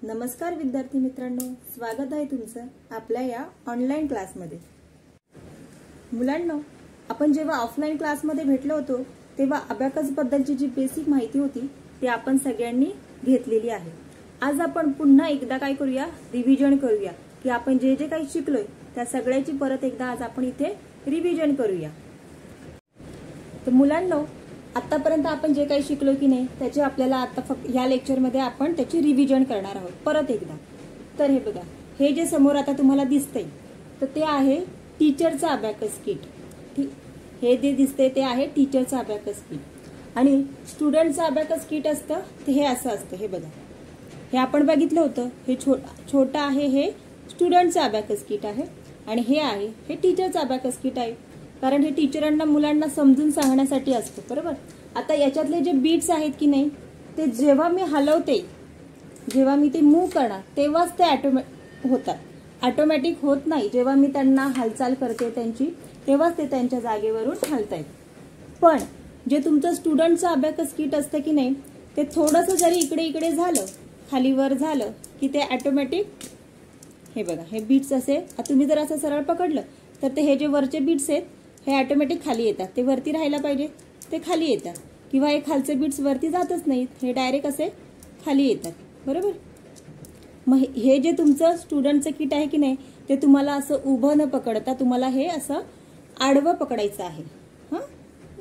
नमस्कार विद्यार्थी मित्रांनो, स्वागत आहे तुमचं आपल्या या ऑनलाइन क्लासमध्ये। मुलांनो, आपण जेव्हा ऑफलाइन क्लासमध्ये भेटलो होतो तेव्हा अबॅकस बद्दलची जी बेसिक माहिती होती ती आपण सगळ्यांनी घेतलेली आहे। आज आपण पुन्हा एकदा काय करूया, रिव्हिजन करूया की आपण जे जे काही शिकलोय त्या सगळ्याची परत एकदा आज आपण इथे रिव्हिजन करूया। तर मुलांनो, आतापर्यंत आपण जे काही शिकलो की नाही त्याचे आपल्याला आता फक्त या लेक्चर मध्ये आपण त्याची रिव्हिजन करणार आहोत परत एकदा। तर हे बघा, हे जे समोर आता तुम्हाला दिसतंय तर ते आहे टीचरचा अबॅकस किट। ठीक, हे जे दिसतंय ते आहे टीचरचा अबॅकस किट आणि स्टुडंटचं अबॅकस किट असतं ते हे असं असतं। हे बघा, हे आपण बघितलं होतं, हे छोटा आहे, हे स्टुडंटचं अबॅकस किट आहे आणि हे आहे हे टीचरचं अबॅकस किट आहे, कारण हे टीचरांना मुलांना समजून सांगण्यासाठी असतं, बरोबर। आता याच्यातले जे बीट्स आहेत की नाही ते जेव्हा मी हलवते, जेव्हा मी ते मूव्ह करणार तेव्हाच ते ऑटोमॅटिक होत नाही। जेव्हा मी त्यांना हालचाल करते त्यांची तेव्हाच ते त्यांच्या जागेवरून हलतायत। पण जे तुमचं स्टुडंटचं अबॅकस किट असतं की नाही ते थोडंसं जरी इकडे इकडे झालं, खाली वर झालं की ते ऑटोमॅटिक, हे बघा हे बीट्स असे तुम्ही जर असं सरळ पकडलं तर ते हे जे वरचे बीट्स आहेत हे ऑटोमॅटिक खाली येतात। ते वरती राहायला पाहिजे ते खाली येतात, किंवा हे खालचे बीट्स वरती जातच नाहीत, हे डायरेक्ट असे खाली येतात, बरोबर। मग हे जे तुमचं स्टुडंटचं किट आहे की नाही ते तुम्हाला असं उभं न पकडता तुम्हाला हे असं आडवं पकडायचं आहे। हां,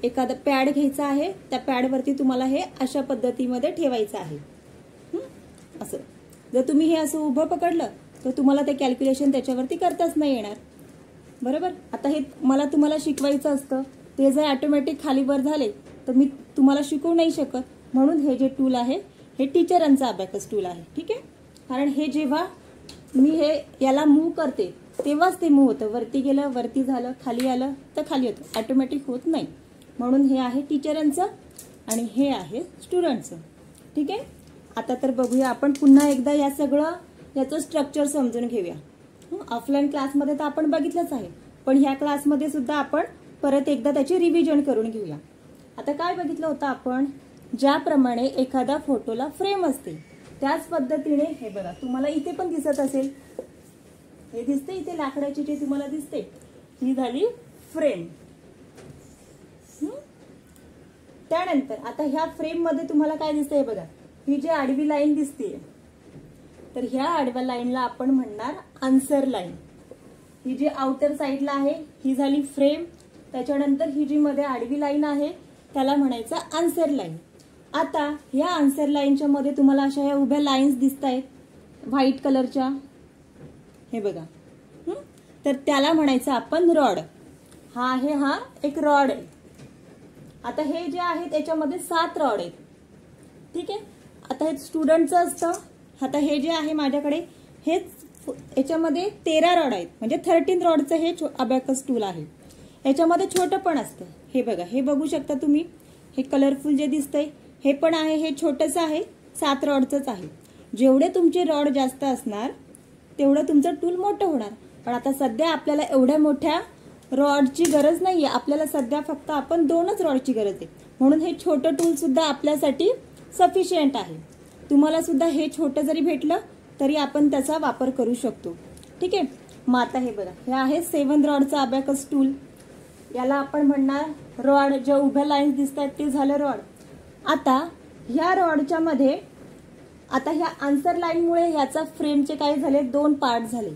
एखादा पॅड घ्यायचा आहे, त्या पॅडवरती तुम्हाला हे अशा पद्धतीमध्ये ठेवायचं आहे। असं जर तुम्ही हे असं उभं पकडलं तर तुम्हाला ते कॅल्क्युलेशन त्याच्यावरती करताच नाही येणार, बरोबर। आता हे मला तुम्हाला शिकवायचं असतं, ते जर ऑटोमॅटिक खाली वर झाले तर मी तुम्हाला शिकवू नाही शकत, म्हणून हे जे टूल आहे हे टीचरांचा अबॅकस टूल आहे। ठीक आहे, कारण हे जेव्हा मी हे याला मूव्ह करते तेव्हाच ते मूव्ह होतं, वरती गेलं वरती झालं, खाली आलं तर खाली होतं, ऑटोमॅटिक होत नाही, म्हणून हे आहे टीचरांचं आणि हे आहे स्टुडंटचं। ठीक आहे, आता तर बघूया आपण पुन्हा एकदा या सगळं याचं स्ट्रक्चर समजून घेऊया। ऑफलाइन क्लासमध्ये तर आपण बघितलंच आहे, पण ह्या क्लासमध्ये सुद्धा आपण परत एकदा त्याची रिव्हिजन करून घेऊया। आता काय बघितलं होतं आपण, ज्याप्रमाणे एखादा फोटोला फ्रेम असते त्याच पद्धतीने हे बघा तुम्हाला इथे पण दिसत असेल, हे दिसते इथे लाकडाची जे तुम्हाला दिसते ही झाली फ्रेम। त्यानंतर आता ह्या फ्रेम मध्ये तुम्हाला काय दिसतंय बघा, ही जी आडवी लाईन दिसते तर ह्या आडव्या लाईनला आपण म्हणणार आन्सर लाईन। ही जी आउटर साइडला आहे ही झाली फ्रेम, त्याच्यानंतर ही जी मध्ये आडवी लाईन आहे त्याला म्हणायचं आन्सर लाईन। आता या आन्सर लाईनच्या मध्ये तुम्हाला अशा या उभ्या लाईन्स दिसतायत व्हाईट कलरच्या, हे बघा, तर त्याला म्हणायचं आपण रॉड। हा एक रॉड आहे। आता हे जे आहे त्याच्यामध्ये 7 रॉड आहेत। ठीक आहे, आता हे स्टुडंटचं असतं, आता हे जे आहे माझ्याकडे हे याच्यामध्ये 13 रॉड आहेत, म्हणजे 13 रॉडचं हे अबॅकस टूल आहे। याच्यामध्ये छोटं पण असतं, हे बघा, हे बघू शकता तुम्ही, हे कलरफुल जे दिसतंय हे पण आहे, हे छोटंसं आहे, 7 रॉडचंच आहे। जेवढे तुमचे रॉड जास्त असणार तेवढं तुमचं टूल मोठं होणार, पण आता सध्या आपल्याला एवढ्या मोठ्या रॉडची गरज नाहीये, आपल्याला सध्या फक्त आपण 2च रॉडची गरज आहे, म्हणून हे छोटं टूल सुद्धा आपल्यासाठी सफिशियंट आहे। तुम्हाला सुद्धा हे छोटं जरी भेटलं तरी आपण त्याचा वापर करू शकतो। ठीक आहे, मग आता हे बघा, हे आहे 7 रॉडचा अबॅकस टूल, याला आपण म्हणणार रॉड। ज्या उभ्या लाईन्स दिसतात ते झालं रॉड। आता ह्या रॉडच्या मध्ये आता ह्या आन्सर लाईनमुळे ह्याचा फ्रेमचे काय झाले, 2 पार्ट झाले,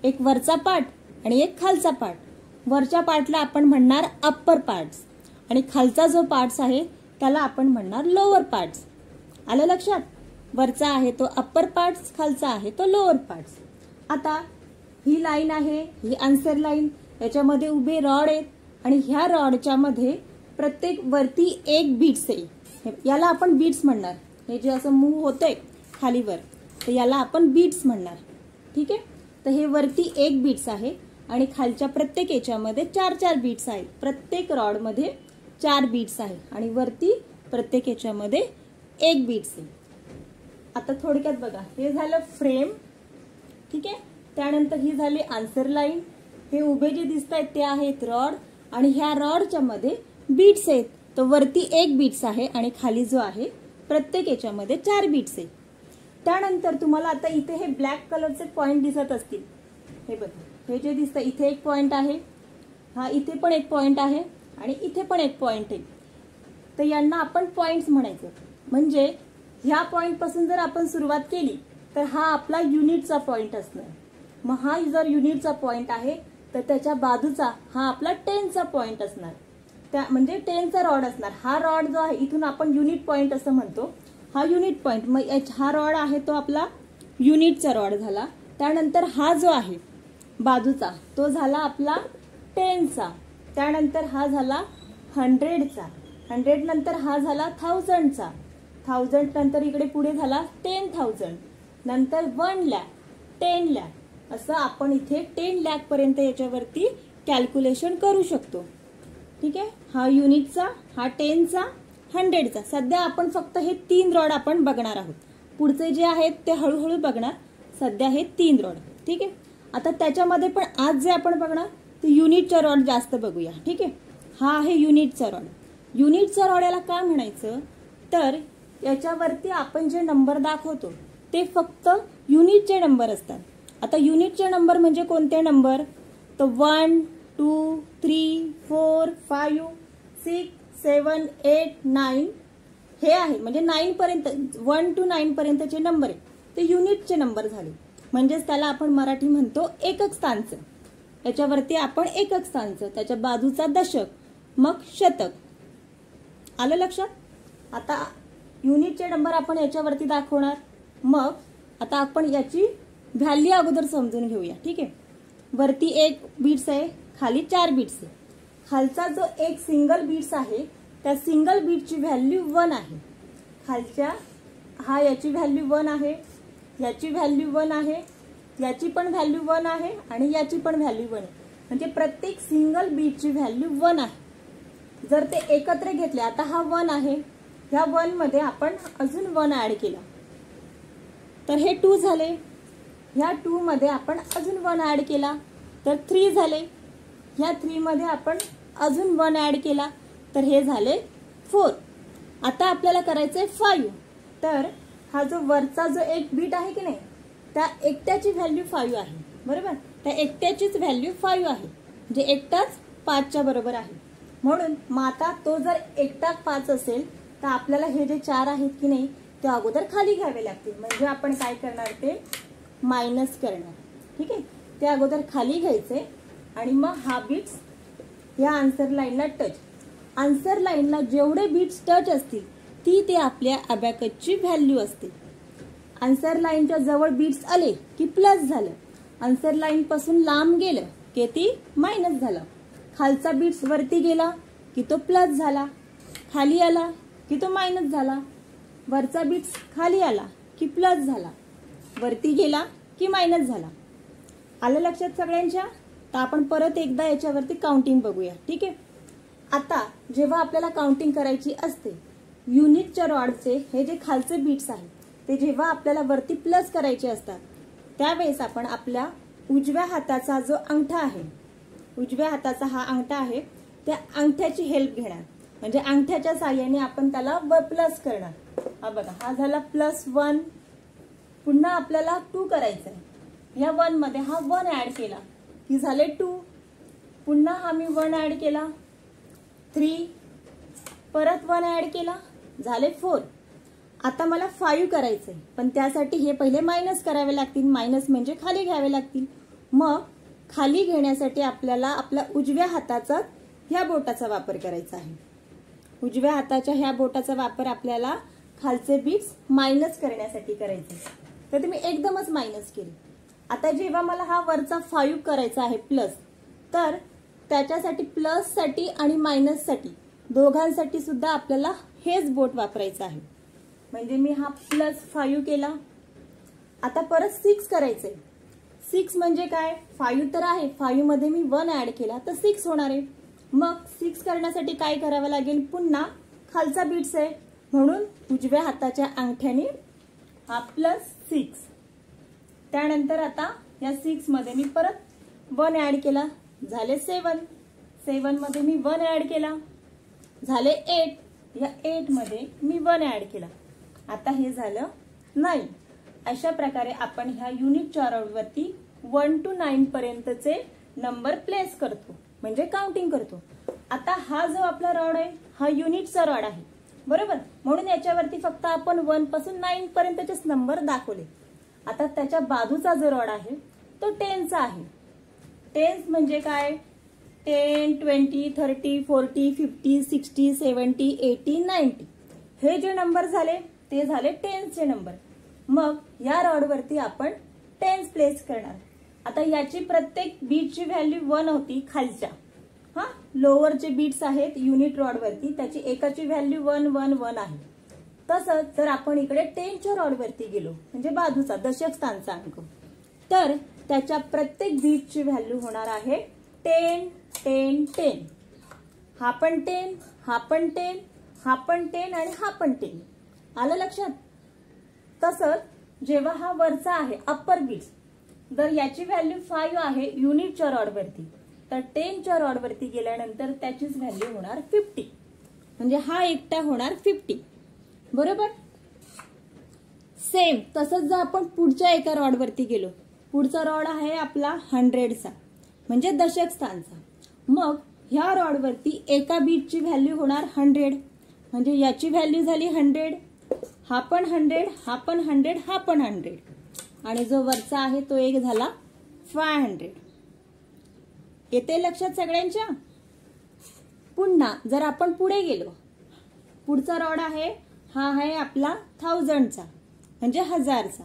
एक वरचा पार्ट आणि एक खालचा पार्ट। वरच्या पार्टला आपण म्हणणार अप्पर पार्ट्स आणि खालचा जो पार्ट्स आहे त्याला आपण म्हणणार लोअर पार्ट्स। आलं लक्षात, वरचा आहे तो अप्पर पार्ट्स, खालचा आहे तो लोअर पार्ट्स। आता ही लाईन आहे ही आन्सर लाईन, याच्यामध्ये उभे रॉड आहेत आणि ह्या रॉडच्या मध्ये प्रत्येक वरती एक बीट्स आहे, याला आपण बीट्स म्हणणार। हे जे असं मूव्ह होतंय खालीवर तर याला आपण बीट्स म्हणणार। ठीक आहे, तर हे वरती एक बीट्स आहे आणि खालच्या प्रत्येक याच्यामध्ये 4 बीट्स आहेत, प्रत्येक रॉड मध्ये 4 बीट्स आहे आणि वरती प्रत्येक याच्यामध्ये 1 बीट्स आहे। आता थोडक्यात बघा, हे झालं फ्रेम। ठीक आहे, त्यानंतर ही झाली आन्सर लाईन, हे उभे जे दिसत आहेत ते आहेत रॉड आणि ह्या रॉडच्या मध्ये बीट्स आहेत, तर वरती 1 बीट्स आहे आणि खाली जो आहे प्रत्येक याच्यामध्ये 4 बीट्स आहे। त्यानंतर तुम्हाला आता इथे हे ब्लॅक कलरचे पॉइंट दिसत असतील, हे बघा, हे जे दिसतं इथे एक पॉइंट आहे, हा इथे पण एक पॉइंट आहे आणि इथे पण एक पॉइंट आहे. तर यांना आपण पॉइंट्स म्हणायचं. म्हणजे ह्या पॉइंट पासून जर आपण सुरुवात केली तर हा आपला युनिटचा पॉइंट असणार. मग हा जर युनिटचा पॉइंट आहे तर त्याच्या बाजूचा हा आपला 10चा पॉइंट असणार. त्या म्हणजे 10चा रॉड असणार. हा रॉड जो आहे इथून आपण युनिट पॉइंट असं म्हणतो, हा युनिट पॉइंट. मग हा रॉड आहे तो आपला युनिटचा रॉड झाला. त्यानंतर हा जो आहे बाजूचा तो झाला आपला 10चा. त्यानंतर हा झाला 100चा. 100 नंतर हा झाला 1000चा. 1000 नंतर इकडे पुढे झाला 10,000. नंतर 1 लाख, 10 लाख, असं आपण इथे 10 लाख पर्यंत याच्यावरती कॅल्क्युलेशन करू शकतो. ठीक आहे. हा युनिटचा, हा 10चा, 100चा. सध्या आपण फक्त हे 3 रॉड आपण बघणार आहोत. पुढचे जे आहेत ते हळूहळू बघणार. सध्या हे 3 रॉड. ठीक आहे. आता त्याच्यामध्ये पण आज जे आपण बघणार ते युनिटचा रॉड जास्त बघूया. ठीक आहे. हा आहे युनिटचा रॉड. युनिटचा रॉड याला का म्हणायचं तर याच्यावरती आपण जे नंबर दाखवतो ते फक्त युनिटचे नंबर असतात. आता युनिटचे नंबर म्हणजे कोणते नंबर, तर 1, 2, 3, 4, 5, 6, 7, 8, 9 हे आहे. म्हणजे 9 पर्यंत, 1 to 9 पर्यंतचे नंबर आहे ते युनिटचे नंबर झाले. म्हणजेच त्याला आपण मराठी म्हणतो एकक स्थानचं. याच्यावरती आपण एकक स्थानचं, त्याच्या बाजूचा दशक, मग शतक. आलं लक्षात. आता युनिटचे नंबर आपण याच्यावरती दाखवणार. मग आता आपण याची व्हॅल्यू अगोदर समजून घेऊया. ठीक आहे. वरती 1 बिट्स आहे, खाली 4 बिट्स आहे. खालचा जो एक सिंगल बिट्स आहे त्या सिंगल बिटची व्हॅल्यू 1 आहे. खालच्या हा याची व्हॅल्यू 1 आहे, याची व्हॅल्यू 1 आहे, याची पण व्हॅल्यू 1 आहे आणि याची पण व्हॅल्यू 1 आहे. म्हणजे प्रत्येक सिंगल बिटची व्हॅल्यू 1 आहे. जर ते एकत्र घेतले, आता हा 1 आहे, ह्या 1 मध्ये आपण अजून 1 ऍड केला तर हे 2 झाले. ह्या 2 मध्ये आपण अजून 1 ऍड केला तर 3 झाले. ह्या 3 मध्ये आपण अजून 1 ऍड केला तर हे झाले 4. आता आपल्याला करायचंय 5. तर हा जो वरचा जो एक बीट आहे की नाही त्या एकट्याची व्हॅल्यू 5 आहे. बरोबर. त्या एकट्याचीच व्हॅल्यू 5 आहे. म्हणजे एकटाच 5च्या बरोबर आहे. म्हणून मग आता तो जर एकटा 5 असेल तर आपल्याला हे जे 4 आहेत की नाही ते अगोदर खाली घ्यावे लागतील. म्हणजे आपण काय करणार ते मायनस करणार. ठीक आहे. ते अगोदर खाली घ्यायचे आणि मग हा बीट्स या आन्सर लाईनला टच. आन्सर लाईनला जेवढे बीट्स टच असतील ती ते आपल्या अबॅकसची व्हॅल्यू असते. आन्सर लाईनच्या जवळ बीट्स आले की प्लस झालं. आन्सर लाईन पासून लांब गेलं की ती मायनस झालं. खालचा बीट्स वरती गेला की तो प्लस झाला, खाली आला की तो मायनस झाला. वरचा बीट्स खाली आला की प्लस झाला, वरती गेला की मायनस झाला. आलं लक्षात सगळ्यांच्या. तर आपण परत एकदा याच्यावरती काउंटिंग बघूया. ठीक आहे. आता जेव्हा आपल्याला काउंटिंग करायची असते युनिटच्या रॉडचे हे जे खालचे बीट्स आहेत ते जेव्हा आपल्याला वरती प्लस करायचे असतात त्यावेळेस आपण आपल्या उजव्या हाताचा जो अंगठा आहे, उजव्या हाताचा हा अंगठा आहे, त्या अंगठ्याची हेल्प घेणार. म्हणजे अंगठ्याच्या साहाय्याने आपण त्याला प्लस करणार. हा बघा, हा झाला +1. पुन्हा आपल्याला 2 करायचं आहे. या 1 मध्ये हा 1 ऍड केला की झाले 2. पुन्हा हा मी 1 ऍड केला 3. परत 1 ऍड केला झाले 4. आता मला 5 करायचंय पण त्यासाठी हे पहिले मायनस करावे लागतील. मायनस म्हणजे खाली घ्यावे लागतील. मग खाली घेण्यासाठी आपल्याला आपल्या उजव्या हाताचा ह्या बोटाचा वापर करायचा आहे. उजव्या हाताच्या ह्या बोटाचा वापर आपल्याला खालचे बीट्स मायनस करण्यासाठी करायचे. तर तुम्ही एकदमच मायनस केले. आता जेव्हा मला हा वरचा 5 करायचा आहे प्लस, तर त्याच्यासाठी प्लस साठी आणि मायनस साठी दोघांसाठी सुद्धा आपल्याला हेच बोट वापरायचं आहे. म्हणजे मी हा +5 केला. आता परत 6 करायचंय. 6 म्हणजे काय, 5 तर आहे, 5 मध्ये मी 1 ऍड केला तर 6 होणार आहे. मग 6 करण्यासाठी काय करावं लागेल, पुन्हा खालचा बीट्स आहे म्हणून उजव्या हाताच्या अंगठ्याने हा +6. त्यानंतर आता या 6 मध्ये मी परत 1 ऍड केला झाले 7. 7 मध्ये मी 1 ऍड केला झाले 8. या 8 मध्ये मी 1 ऍड केला. आता हे झालं 9. अशा प्रकारे आपण ह्या युनिटच्या रॉडवरती 1 to 9 पर्यंतचे नंबर प्लेस करतो, म्हणजे काउंटिंग करतो. आता हा जो आपला रॉड आहे हा युनिटचा रॉड आहे, बरोबर. म्हणून याच्यावरती फक्त आपण 1 पासून 9 पर्यंतचेच नंबर दाखवले. आता त्याच्या बाजूचा जो रॉड आहे तो 10चा आहे. 10 म्हणजे काय? 10, 20, 30, 40, 50, 60, 70, 80, 90 हे जे नंबर झाले ते झाले 10चे नंबर. मग या रॉडवरती आपण 10 प्लेस करणार. आता याची प्रत्येक बीटची व्हॅल्यू 1 होती खालच्या, हा लोअरचे बीट्स आहेत युनिट रॉडवरती, त्याची एकाची व्हॅल्यू 1 1 1 आहे. तसंच जर आपण इकडे 10च्या रॉडवरती गेलो म्हणजे बाजूचा दशक स्थानचा अंक, तर त्याच्या प्रत्येक बीटची व्हॅल्यू होणार आहे 10 10 10. हा पण 10, हा पण 10, हा पण 10 आणि हा पण 10. आलं लक्षात? तसंच जेव्हा हा वरचा आहे अप्पर बीट्स, जर याची व्हॅल्यू 5 आहे युनिटच्या रॉडवरती, तर 10च्या रॉडवरती गेल्यानंतर त्याचीच व्हॅल्यू होणार 50, म्हणजे हा एकटा होणार 50, बरोबर. सेम तसंच जर आपण पुढच्या एका रॉडवरती गेलो, पुढचा रॉड आहे आपला 100चा म्हणजे दशक स्थानचा. मग ह्या रॉडवरती एका बीटची व्हॅल्यू होणार 100, म्हणजे याची व्हॅल्यू झाली 100, हा पण 100, हा पण 100, हा पण 100, आणि जो वरचा आहे तो एक झाला 500. येते लक्षात सगळ्यांच्या? पुन्हा जर आपण पुढे गेलो, पुढचा रॉड आहे हा आहे आपला 1000चा म्हणजे 1000चा.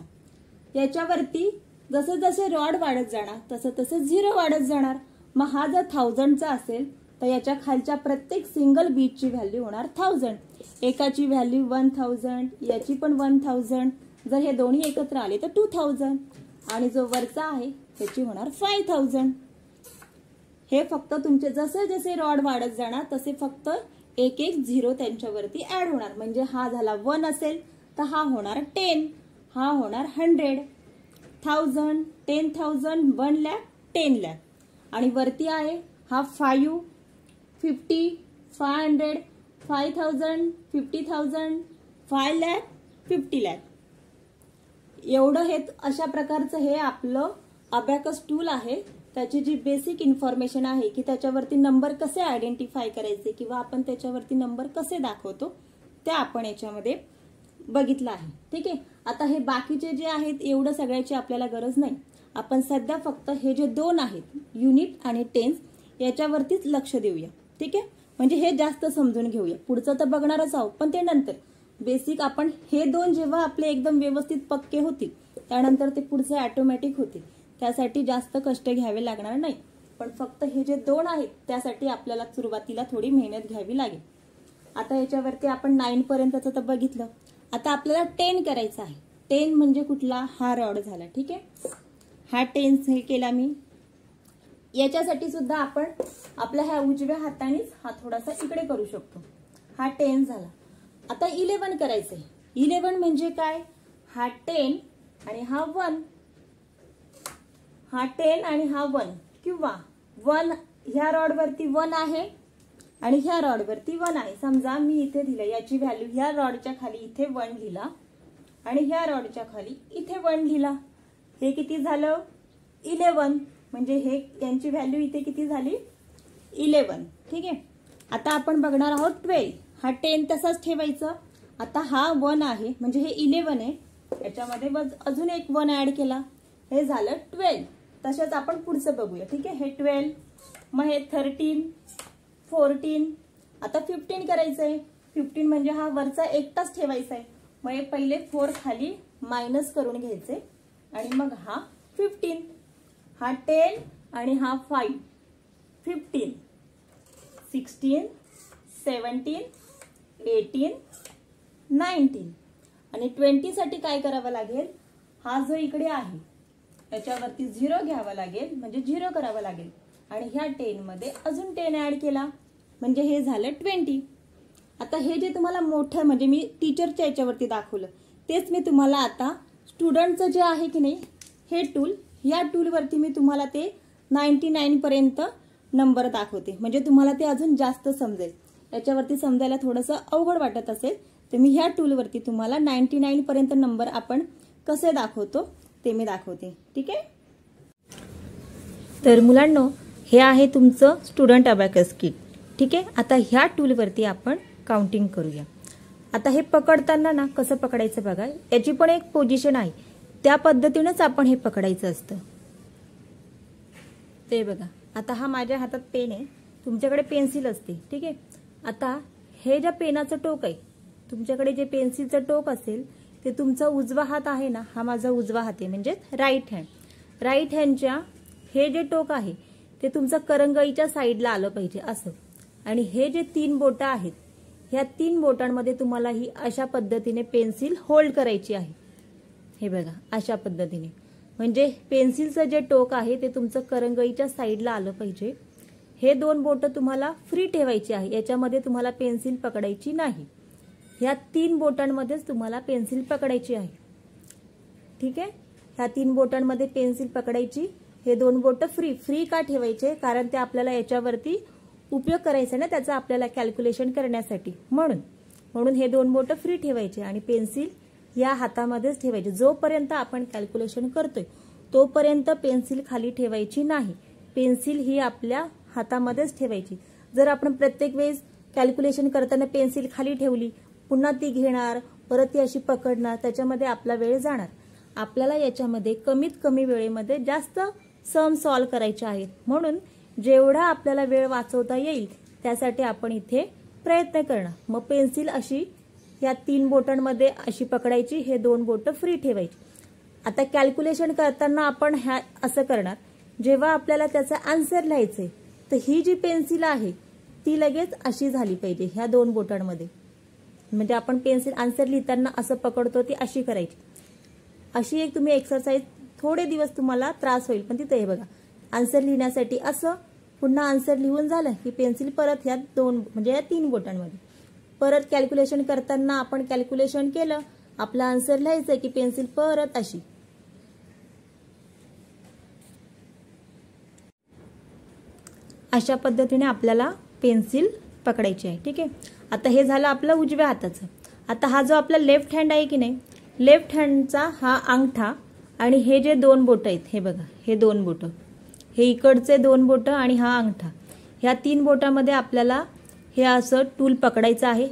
याच्यावरती जसे जसे रॉड वाढत जाणार तसं तसं 0 वाढत जाणार. मग हा जर 1000चा असेल तर याच्या खालच्या प्रत्येक सिंगल बीटची व्हॅल्यू होणार 1000. एकाची व्हॅल्यू 1000, याची पण 1000. जर हे दोन्ही एकत्र आले तर 2000, आणि जो वरचा आहे त्याची होणार 5000. हे फक्त तुमचे जसे जसे रॉड वाढत जाणार तसे फक्त एक एक 0 त्यांच्यावरती ऍड होणार. म्हणजे हा झाला 1 असेल तर हा होणार 10, हा होणार 100, 1000, 10,000, 1 लाख, 10 लाख, आणि वरती आहे हा 5, 50, 500, 5000, 50,000, 5 लाख, 50 लाख. एवढं हे अशा प्रकारचं हे आपलं अबॅकस टूल आहे. त्याची जी बेसिक इन्फॉर्मेशन आहे की त्याच्यावरती नंबर कसे आयडेंटिफाय करायचे किंवा आपण त्याच्यावरती नंबर कसे दाखवतो ते आपण याच्यामध्ये बघितलं आहे. ठीक आहे. आता हे बाकीचे जे आहेत एवढं सगळ्याची आपल्याला गरज नाही. आपण सध्या फक्त हे जे 2 आहेत युनिट आणि टेन्स याच्यावरतीच लक्ष देऊया. ठीक आहे. म्हणजे हे जास्त समजून घेऊया. पुढचं तर बघणारच आहोत पण ते नंतर. बेसिक आपण हे 2 जेव्हा आपले एकदम व्यवस्थित पक्के होतील त्यानंतर ते पुढचे ऑटोमॅटिक होतील. त्यासाठी जास्त कष्ट घ्यावे लागणार नाही. पण फक्त हे जे 2 आहेत त्यासाठी आपल्याला सुरुवातीला थोडी मेहनत घ्यावी लागेल. आता याच्यावरती आपण 9 पर्यंतचं तर बघितलं. आता आपल्याला 10 करायचं आहे. 10 म्हणजे कुठला? हा रॉड झाला. ठीक आहे. हा 10 हे केला मी. याच्यासाठी सुद्धा आपण आपल्या ह्या उजव्या हातानेच हा थोडासा इकडे करू शकतो. हा 10 झाला. आता 11 करायचंय. 11 म्हणजे काय? हा 10 आणि हा 1, हा 10 आणि हा 1, किंवा 1 ह्या रॉडवरती 1 आहे आणि ह्या रॉडवरती 1 आहे. समजा मी इथे दिलं याची व्हॅल्यू ह्या रॉडच्या खाली इथे 1 लिहिला आणि ह्या रॉडच्या खाली इथे 1 लिहिला. हे किती झालं? 11. म्हणजे हे यांची व्हॅल्यू इथे किती झाली? 11. ठीक आहे. आता आपण बघणार आहोत 12. हा 10 तसाच ठेवायचं. आता हा 1 आहे म्हणजे हे 11 आहे. याच्यामध्ये अजून एक 1 ऍड केला. हे झालं 12. तसेच आपण पुढचं बघूया. ठीक आहे. हे 12, मग हे 13, 14. आता 15 करायचंय. 15 म्हणजे हा वरचा एकटाच ठेवायचा आहे. मग हे पहिले 4 खाली मायनस करून घ्यायचे आणि मग हा 15. हा 10 आणि हा 5, 15, 16, 17, 18, 19. आणि 20 साठी काय करावं लागेल? हा जो इकडे आहे याच्यावरती 0 घ्यावा लागेल म्हणजे 0 करावं लागेल आणि ह्या 10 मध्ये अजून 10 ऍड केला म्हणजे हे झालं 20. आता हे जे तुम्हाला मोठं म्हणजे मी टीचरच्या याच्यावरती दाखवलं तेच मी तुम्हाला आता स्टुडंटचं जे आहे की नाही हे टूल, या टूलवरती मी तुम्हाला ते 99 पर्यंत नंबर दाखवते. म्हणजे तुम्हाला ते अजून जास्त समजेल. याच्यावरती समजायला थोडंसं अवघड वाटत असेल तर मी ह्या टूलवरती तुम्हाला 99 पर्यंत नंबर आपण कसे दाखवतो ते मी दाखवते, ठीक आहे. तर मुलांनो, हे आहे तुमचं स्टुडंट अबॅकस किट, ठीक आहे. आता ह्या टूलवरती आपण काउंटिंग करूया. आता हे पकडताना ना कसं पकडायचं बघा, याची पण एक पोझिशन आहे, त्या पद्धतीनेच आपण हे पकडायचं असतं. ते बघा, आता हा माझ्या हातात पेन आहे, तुमच्याकडे पेन्सिल असते, ठीक आहे. आता हे ज्या पेनाचं टोक आहे, तुमच्याकडे जे पेन्सिलचं टोक असेल ते तुमचा उजवा हात आहे ना, हा माझा उजवा हात आहे म्हणजे राईट हँड. राईट हँडच्या हे जे टोक आहे ते तुमचं करंगळीच्या साईडला आलं पाहिजे असं. आणि हे जे 3 बोटं आहेत, ह्या 3 बोटांमध्ये तुम्हाला ही अशा पद्धतीने पेन्सिल होल्ड करायची आहे. हे बघा, अशा पद्धतीने, म्हणजे पेन्सिलचं जे टोक आहे ते तुमचं करंगळीच्या साईडला आलं पाहिजे. हे 2 बोटं तुम्हाला फ्री ठेवायची आहे, याच्यामध्ये तुम्हाला पेन्सिल पकडायची नाही. ह्या 3 बोटांमध्येच तुम्हाला पेन्सिल पकडायची आहे, ठीक आहे. ह्या 3 बोटांमध्ये पेन्सिल पकडायची. हे 2 बोटं फ्री का ठेवायचे, कारण ते आपल्याला याच्यावरती उपयोग करायचा ना त्याचा, आपल्याला कॅल्क्युलेशन करण्यासाठी, म्हणून हे 2 बोटं फ्री ठेवायचे आणि पेन्सिल या हातामध्येच ठेवायची. जोपर्यंत आपण कॅल्क्युलेशन करतोय तोपर्यंत पेन्सिल खाली ठेवायची नाही. पेन्सिल ही आपल्या हातामध्येच ठेवायची. जर आपण प्रत्येक वेळेस कॅल्क्युलेशन करताना पेन्सिल खाली ठेवली, पुन्हा ती घेणार, परत ती अशी पकडणार, त्याच्यामध्ये आपला वेळ जाणार. आपल्याला याच्यामध्ये कमीत कमी वेळेमध्ये जास्त सम सॉल्व करायचे आहेत, म्हणून जेवढा आपल्याला वेळ वाचवता येईल त्यासाठी आपण इथे प्रयत्न करणार. मग पेन्सिल अशी या 3 बोटांमध्ये अशी पकडायची, हे 2 बोटं फ्री ठेवायची. आता कॅल्क्युलेशन करताना आपण असं करणार, जेव्हा आपल्याला त्याचा आन्सर लिहायचंय तर ही जी पेन्सिल आहे ती लगेच अशी झाली पाहिजे ह्या 2 बोटांमध्ये. म्हणजे आपण पेन्सिल आन्सर लिहिताना असं पकडतो ती अशी करायची. अशी एक तुम्ही एक्सरसाइज, थोडे दिवस तुम्हाला त्रास होईल पण तिथे हे बघा, आन्सर लिहिण्यासाठी असं, पुन्हा आन्सर लिहून झालं की पेन्सिल परत ह्या 2 म्हणजे या 3 बोटांमध्ये. परत कॅल्क्युलेशन करताना आपण कॅल्क्युलेशन केलं, आपला आन्सर लिहायचं की पेन्सिल परत अशी. अशा पद्धतीने आपल्याला पेन्सिल पकडायची आहे, ठीक आहे. आता हे झालं आपलं उजव्या हाताचं. आता हा जो आपला लेफ्ट हँड आहे की नाही, लेफ्ट हँडचा हा अंगठा आणि हे जे 2 बोटं आहेत, हे बघा, हे 2 बोटं, हे इकडचे 2 बोटं आणि हा अंगठा, ह्या 3 बोटांमध्ये आपल्याला हे असं टूल पकडायचं आहे.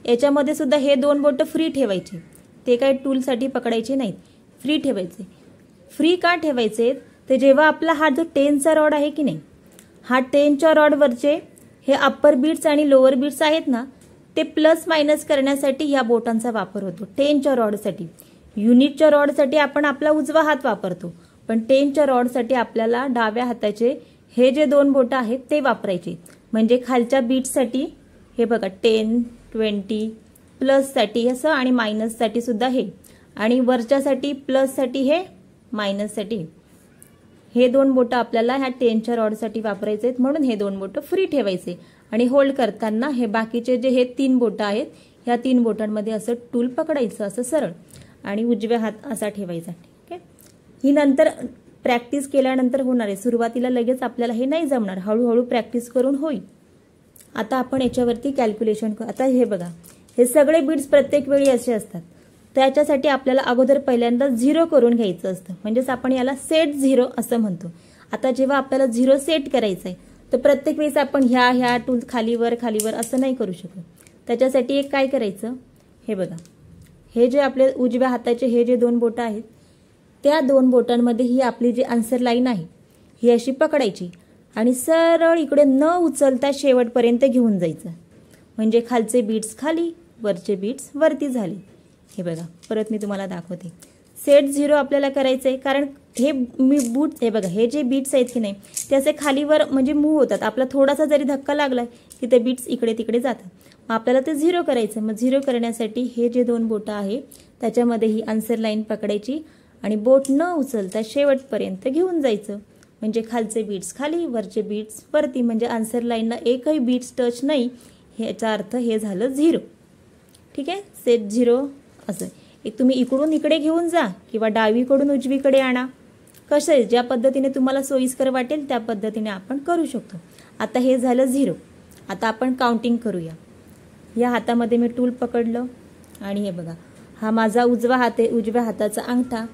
याच्यामध्ये सुद्धा हे 2 बोटं फ्री ठेवायचे, ते काही टूलसाठी पकडायचे नाहीत, फ्री ठेवायचे. फ्री का ठेवायचे, तर जेव्हा आपला हा जो 10चा रॉड आहे की नाही, हा 10च्या रॉडवरचे हे अप्पर बीट्स आणि लोअर बीट्स आहेत ना, ते प्लस मायनस करण्यासाठी ह्या बोटांचा वापर होतो. 10च्या रॉडसाठी, युनिटच्या रॉडसाठी आपण आपला उजवा हात वापरतो, पण 10च्या रॉडसाठी आपल्याला डाव्या हाताचे हे जे 2 बोटं आहेत ते वापरायचे. म्हणजे खालच्या बीट्ससाठी हे बघा 10, 20, प्लससाठी असं आणि मायनससाठी सुद्धा हे, आणि वरच्यासाठी प्लससाठी हे, मायनससाठी हे 2 बोटं आपल्याला ह्या 10च्या रॉडसाठी वापरायचे आहेत, म्हणून हे 2 बोटं फ्री ठेवायचे. आणि होल्ड करताना हे बाकीचे जे हे 3 बोटं आहेत, ह्या 3 बोटांमध्ये असं टूल पकडायचं असं सरळ, आणि उजव्या हात असा ठेवायचा, ठीक आहे. ही नंतर प्रॅक्टिस केल्यानंतर होणार आहे, सुरुवातीला लगेच आपल्याला हे नाही जमणार, हळूहळू प्रॅक्टिस करून होईल. आता आपण याच्यावरती कॅल्क्युलेशन करू. आता हे बघा, हे सगळे बीट्स प्रत्येक वेळी असे असतात, त्याच्यासाठी आपल्याला अगोदर पहिल्यांदा 0 करून घ्यायचं असतं, म्हणजेच आपण याला सेट 0 असं म्हणतो. आता जेव्हा आपल्याला 0 सेट करायचं आहे तर प्रत्येक वेळेस आपण ह्या टूल खालीवर असं नाही करू शकत. त्याच्यासाठी एक काय करायचं, हे बघा, हे जे आपले उजव्या हाताचे हे जे 2 बोटं आहेत, त्या 2 बोटांमध्ये ही आपली जी आन्सर लाईन आहे ही अशी पकडायची आणि सरळ इकडे न उचलता शेवटपर्यंत घेऊन जायचं. म्हणजे खालचे बीट्स खाली, वरचे बीट्स वरती झाले. हे बघा, परत मी तुम्हाला दाखवते. सेट 0 आपल्याला करायचंय, कारण हे हे बघा, हे जे बीट्स आहेत की नाही ते असे खालीवर म्हणजे मूव्ह होतात. आपला थोडासा जरी धक्का लागला की ते बीट्स इकडे तिकडे जातात. मग आपल्याला ते 0 करायचं. मग 0 करण्यासाठी हे जे 2 बोटं आहे त्याच्यामध्ये ही आन्सर लाईन पकडायची आणि बोट न उचलता शेवटपर्यंत घेऊन जायचं. म्हणजे खालचे बीट्स खाली, वरचे बीट्स वरती, म्हणजे आन्सर लाईनला एकही बीट्स टच नाही, ह्याचा अर्थ हे झालं 0. ठीक आहे, सेट 0 असं. एक तुम्ही इकडून इकडे घेऊन जा किंवा डावीकडून उजवीकडे आणा, कसं आहे ज्या पद्धतीने तुम्हाला सोयीस्कर वाटेल त्या पद्धतीने आपण करू शकतो. आता हे झालं 0. आता आपण काउंटिंग करूया. या हातामध्ये मी टूल पकडलं आणि हे बघा, हा माझा उजवा हात आहे, उजव्या हाताचा अंगठा.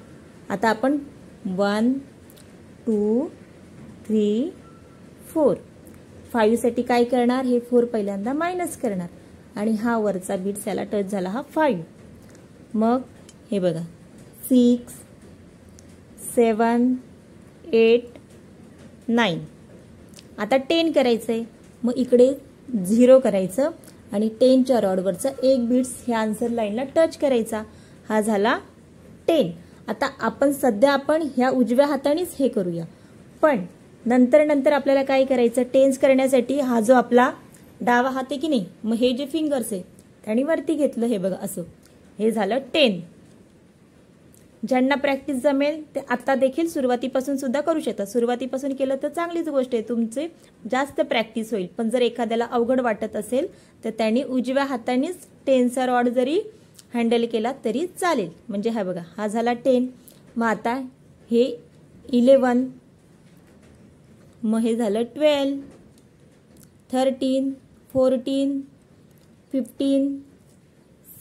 आता आपण 1 2 3 4 5 साठी काय करणार, हे 4 पहिल्यांदा मायनस करणार आणि हा वरचा बीट्स याला टच झाला, हा 5. मग हे बघा 6 7 8 9. आता 10 करायचंय, मग इकडे 0 करायचं आणि 10च्या रॉडवरचा एक बीट्स ह्या आन्सर लाईनला टच करायचा, हा झाला 10. आता आपण सध्या ह्या उजव्या हातानेच हे करूया, पण नंतर आपल्याला काय करायचं, टेन्स करण्यासाठी हा जो आपला डावा हात आहे की नाही, मग हे जे फिंगर्स आहे त्याने वरती घेतलं, हे बघा असं, हे झालं 10. ज्यांना प्रॅक्टिस जमेल ते आता देखील सुरुवातीपासून सुद्धा करू शकतात. सुरुवातीपासून केलं तर चांगलीच गोष्ट आहे, तुमचे जास्त प्रॅक्टिस होईल. पण जर एखाद्याला अवघड वाटत असेल तर त्यांनी उजव्या हातानेच 10चा रॉड जरी हँडल केला तरी चालेल. म्हणजे हा बघा, हा झाला 10. मग आता हे 11, मग हे झालं 12 13 14 15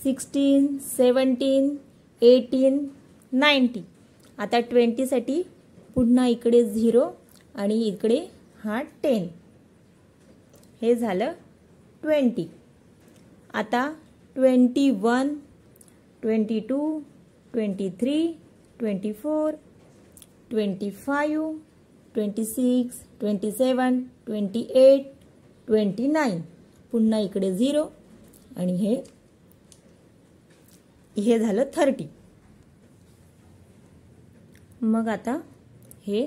16 17 18 19. आता 20 साठी पुन्हा इकडे 0 आणि इकडे हा 10, हे झालं 20. आता 21 22 23 24 25 26 27 28 29. पुन्हा इकडे 0 आणि हे झालं 30. मग आता हे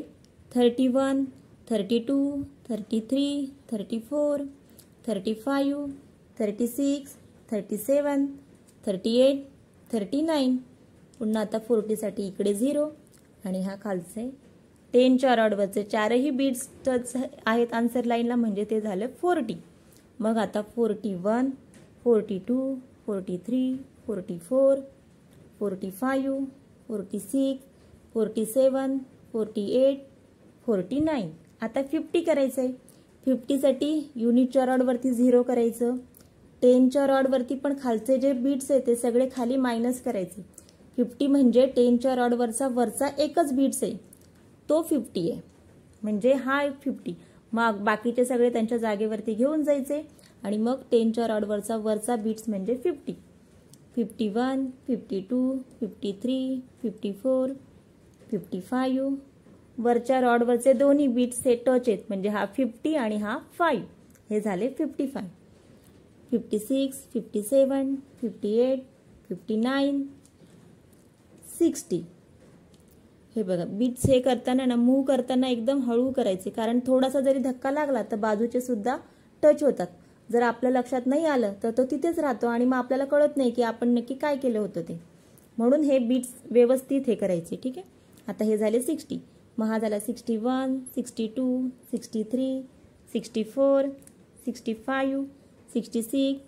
31 32 33 34 35 36 37 38 39. पुन्हा आता 40 साठी इकडे 0 आणि हा खालचे 10च्या रॉडवरचे चारही बीट्स टच आहेत आन्सर लाईनला, म्हणजे ते झालं 40. मग आता 41 42 43 44 45 46 47 48 49. आता 50 करायचंय. 50 साठी युनिटच्या रॉडवरती 0 करायचं. 10च्या रॉडवरती पण खालचे जे बीट्स आहेत ते सगळे खाली मायनस करायचे. 50 म्हणजे 10च्या रॉडवरचा वरचा एकच बीट्स आहे तो 50 आहे, म्हणजे हा 50. मग बाकीचे सगळे त्यांच्या जागेवरती घेऊन जायचे आणि मग 10च्या रॉडवरचा वरचा बीट्स म्हणजे 50. 51 52 53 54 55. वरच्या रॉडवरचे दोन्ही बीट्स हे टच आहेत, म्हणजे हा 50 आणि हा 5, हे झाले 55. 56 57 58 59 60. हे बघा, बीट्स हे करताना ना, मूव्ह करताना एकदम हळू करायचे, कारण थोडासा जरी धक्का लागला तर बाजूचे सुद्धा टच होतात. जर आपल्या लक्षात नाही आलं तर तो तिथेच राहतो आणि मग आपल्याला कळत नाही की आपण नक्की काय केलं होतं ते. म्हणून हे बीट्स व्यवस्थित हे करायचे. ठीक आहे. आता हे झाले 60. मग हा झाला 61 62 63 64 65 66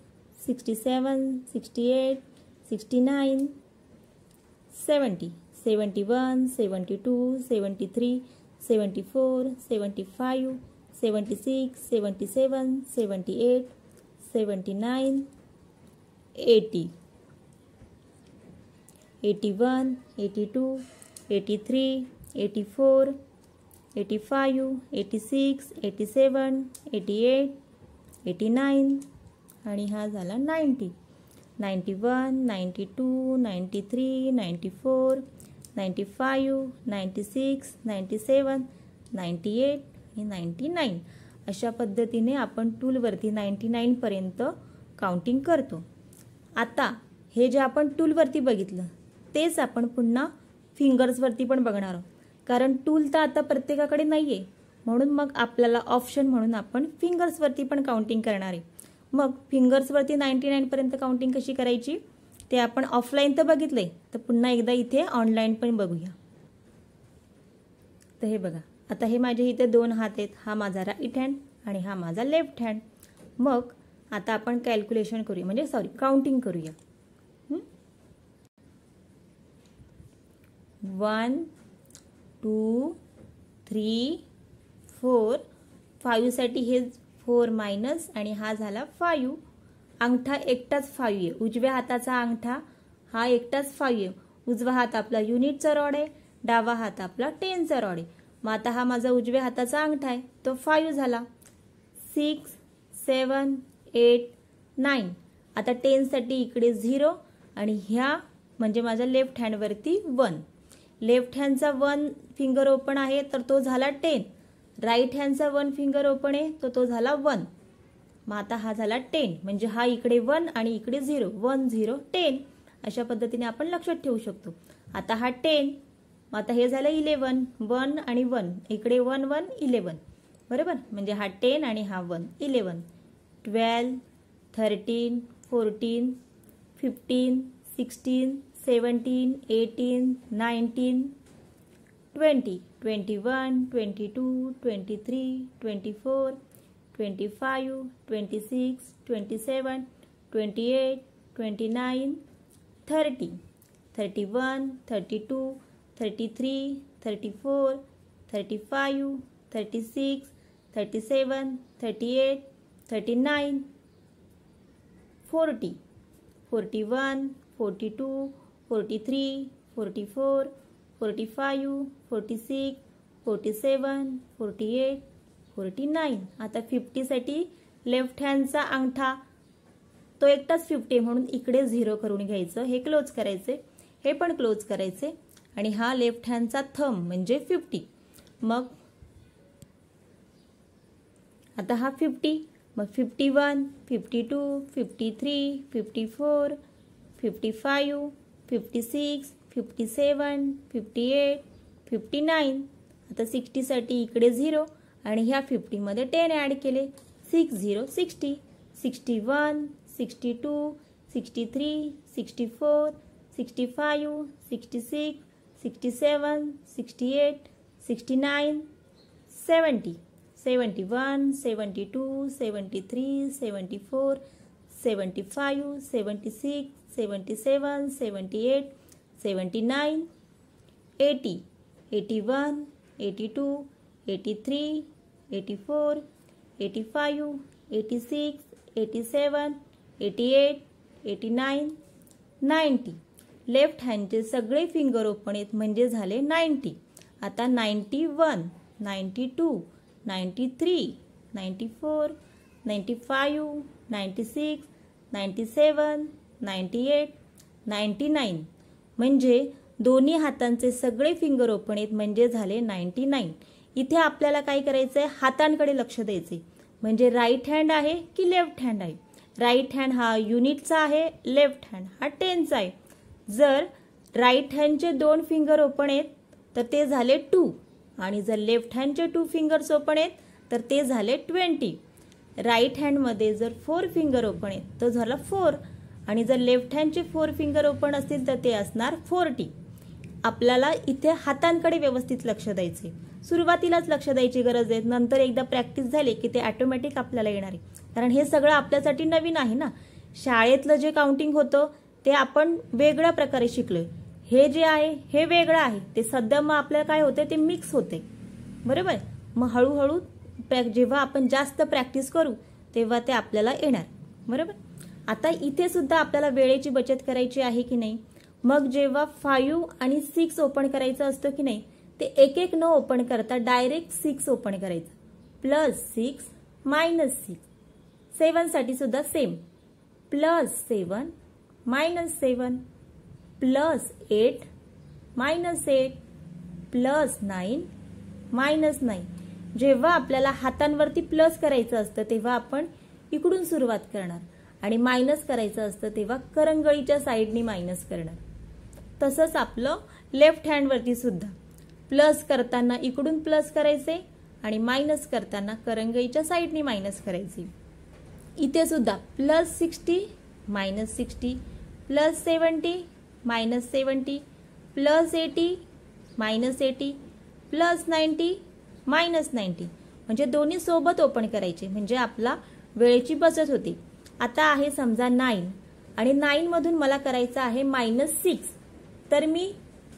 67 68 69 70 71 72 73 74 75 76 77 78 79 80 81 82 83 84 85 86 87 88 89 आणि हा झाला 90. 91 92 93 94 95 96 97 98 आणि 99. अशा पद्धतीने आपण टूलवरती 99 पर्यंत काउंटिंग करतो. आता हे जे आपण टूलवरती बघितलं तेच आपण पुन्हा फिंगर्सवरती पण बघणार आहोत, कारण टूल तर आता प्रत्येकाकडे नाहीये. म्हणून मग आपल्याला ऑप्शन म्हणून आपण फिंगर्सवरती पण काउंटिंग करणार आहे. मग फिंगर्सवरती 99 पर्यंत काउंटिंग कशी करायची ते आपण ऑफलाईन तर बघितलंय, तर पुन्हा एकदा इथे ऑनलाईन पण बघूया. तर हे बघा, आता हे माझे इथे 2 हात आहेत. हा माझा राईट हँड आणि हा माझा लेफ्ट हँड. मग आता आपण कॅल्क्युलेशन करूया, म्हणजे काउंटिंग करूया. 1 2 3 4 5 साठी हे 4 मायनस आणि हा झाला 5. अंगठा एकटाच 5 आहे. उजव्या हाताचा अंगठा हा एकटाच 5 आहे. उजवा हात आपला युनिटचा रॉड आहे, डावा हात आपला 10चा रॉड आहे. मग आता हा माझा उजव्या हाताचा अंगठा आहे, तो 5 झाला. 6, 7, 8, 9. आता 10 साठी इकडे 0 आणि ह्या म्हणजे माझ्या लेफ्ट हँड वरती 1. लेफ्ट हँडचा 1 फिंगर ओपन आहे तर तो झाला 10. राईट हँडचा 1 फिंगर ओपन आहे तर तो झाला 1. मग आता हा झाला 10 म्हणजे हा इकडे 1 आणि इकडे 0. 1 0 10 अशा पद्धतीने आपण लक्षात ठेवू शकतो. आता हा 10. मग आता हे झालं 11. 1 आणि 1 इकडे 1 1 11 बरोबर. म्हणजे हा 10 आणि हा 1 11. 12, 13, 14, 15, 16, 17, 18, 19, 20, 21, 22, 23, 24, 25, 26, 27, 28, 29, 30, 31, 32, 33, 34, 35, 36, 37, 38, 39, 40, 41, 42, 43, 44, 45, 46, 47, 48, 49. आता 50 साठी लेफ्ट हँडचा अंगठा तो एकटाच 50 म्हणून इकडे 0 करून घ्यायचं. हे क्लोज करायचे, हे पण क्लोज करायचे आणि हा लेफ्ट हँडचा थंब म्हणजे 50. मग आता हा 50. मग 51, 52, 53, 54, 55, 56, 57, 58, 59. आता 60 साठी इकडे 0 आणि ह्या 50 मध्ये 10 ऍड केले. 6 0 60. 61, 62, 63, 64, 65, 66, 67, 68, 69, 70, 71, 72, 73, 74, 75, 76, 77, 78, 79, 80, 81, 82, 83, 84, 85, 86, 87, 88, 89, 90. लेफ्ट हँडचे सगळे फिंगर ओपन आहेत म्हणजे झाले 90. आता 91, 92, 93, 94, 95, 96, 97, 98, 99. म्हणजे दोन्ही हातांचे सगळे फिंगर ओपन आहेत म्हणजे झाले 99. इथे आपल्याला काय करायचंय, हातांकडे लक्ष द्यायचे. म्हणजे राईट हँड आहे की लेफ्ट हँड आहे. राईट हँड हा युनिटचा आहे, लेफ्ट हँड हा 10चा आहे. जर राईट हँडचे 2 फिंगर ओपन आहेत तर ते झाले 2 आणि जर लेफ्ट हँडचे 2 फिंगर्स ओपन आहेत तर ते झाले 20. राईट हँडमध्ये जर 4 फिंगर ओपन आहेत तर झाला 4 आणि जर लेफ्ट हँडचे 4 फिंगर ओपन असतील तर ते असणार 40. आपल्याला इथे हातांकडे व्यवस्थित लक्ष द्यायचे. सुरुवातीलाच लक्ष द्यायची गरज आहे, नंतर एकदा प्रॅक्टिस झाली की ते ऑटोमॅटिक आपल्याला येणार आहे. कारण हे सगळं आपल्यासाठी नवीन आहे ना. शाळेतलं जे काउंटिंग होतं ते आपण वेगळ्या प्रकारे शिकलोय. हे जे आहे हे वेगळं आहे. ते सध्या मग आपल्याला काय होते ते मिक्स होते बरोबर. मग हळूहळू जेव्हा आपण जास्त प्रॅक्टिस करू तेव्हा ते आपल्याला येणार बरोबर. आता इथे सुद्धा आपल्याला वेळेची बचत करायची आहे की नाही. मग जेव्हा 5 आणि 6 ओपन करायचं असतं की नाही ते एक एक न ओपन करता डायरेक्ट 6 ओपन करायचं. +6 -6. 7 साठी सुद्धा सेम. +7 -7 +8 -8 +9 -9. जेव्हा आपल्याला हातांवरती प्लस करायचं असतं तेव्हा आपण इकडून सुरुवात करणार आणि मायनस करायचं असतं तेव्हा करंगळीच्या साईडनी मायनस करणार. तसंच आपलं लेफ्ट हँडवरती सुद्धा प्लस करताना इकडून प्लस करायचे आणि मायनस करताना करंगळीच्या साईडनी मायनस करायचे. इथे सुद्धा +60 -60 +70 -70 +80 -80 +90 -90. म्हणजे दोन्ही सोबत ओपन करायचे म्हणजे आपला वेळेची बचत होते. आता आहे समजा 9 आणि 9 मधून मला करायचं आहे -6. तर मी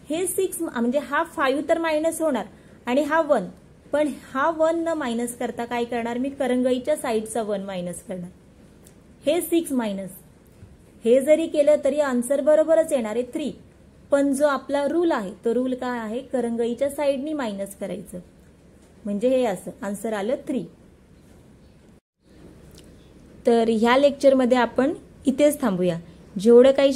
हे 6 म्हणजे हा 5 तर मायनस होणार आणि हा 1. पण हा 1 न मायनस करता काय करणार मी करंगळीच्या साईडचा 1 मायनस करणार. हे 6 मायनस हे जरी केलं तरी आन्सर बरोबरच येणार आहे 3. पण जो आपला रूल आहे तो रूल काय आहे, करंगळीच्या साईडनी मायनस करायचं, म्हणजे हे असं आन्सर आलं 3. तर ह्या लेक्चरमध्ये आपण इथेच थांबूया. जेवढं काही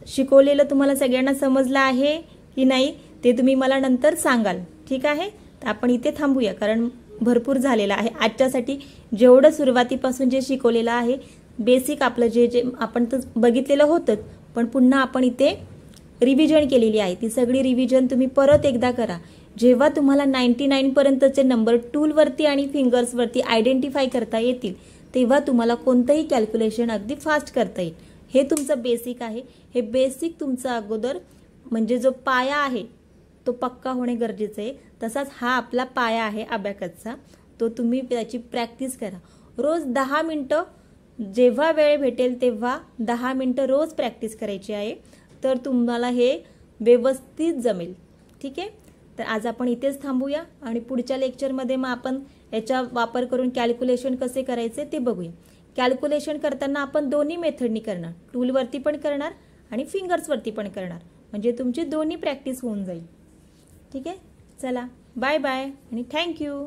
शिकवलेलं तुम्हाला सगळ्यांना समजलं आहे की नाही ते तुम्ही मला नंतर सांगाल. ठीक आहे, तर आपण इथे थांबूया कारण भरपूर झालेलं आहे आजच्यासाठी. जेवढं सुरुवातीपासून जे शिकवलेलं आहे बेसिक आपलं जे जे आपण तर बघितलेलं होतं, पण पुन्हा आपण इथे रिव्हिजन केलेली आहे. ती सगळी रिव्हिजन तुम्ही परत एकदा करा. जेव्हा तुम्हाला 99 पर्यंतचे नंबर टूलवरती आणि फिंगर्सवरती आयडेंटिफाय करता येतील तेव्हा तुम्हाला कोणतंही कॅल्क्युलेशन अगदी फास्ट करता येईल. हे तुमचं बेसिक आहे. हे बेसिक तुमचं अगोदर म्हणजे जो पाया आहे तो पक्का होणे गरजेचं आहे. तसाच हा आपला पाया आहे अबॅकसचा, तो तुम्ही त्याची प्रॅक्टिस करा. रोज 10 मिनिटं जेव्हा वेळ भेटेल तेव्हा 10 मिनिटं रोज प्रॅक्टिस करायची आहे, तर तुम्हाला हे व्यवस्थित जमेल. ठीक आहे, तर आज आपण इथेच थांबूया आणि पुढच्या लेक्चरमध्ये मग आपण याचा वापर करून कॅल्क्युलेशन कसे करायचे ते बघूया. कॅल्क्युलेशन करताना आपण दोन्ही मेथडनी करणार, टूलवरती पण करणार आणि फिंगर्सवरती पण करणार, म्हणजे तुमची दोन्ही प्रॅक्टिस होऊन जाईल. ठीक आहे, चला बाय बाय आणि थँक्यू.